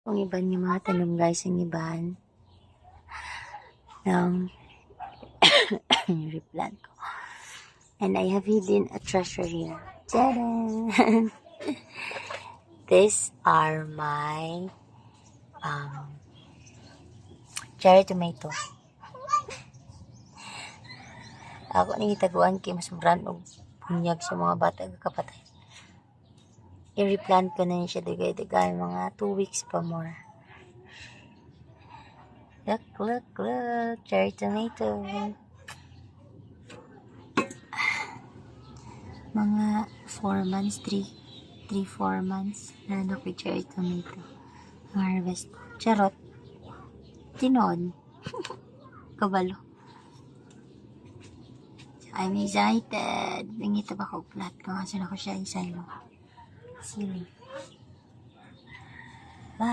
Kung iban yung mga tanong guys, ang iban ng replant ko. And I have hidden a treasure here. Tada! These are my cherry tomato. Ako ni itaguan kay mas brand og bunyag sa mga bata kapatay. I-replant ko na siya digay-digay mga 2 weeks pa more. Look, cherry tomato. Mga 4 months, 3-4 months na ako cherry tomato. Harvest. Charot. Tinon. Kabalo. I'm excited. Nangita ba ko plat ko. Asan ako siya isalo. Sili.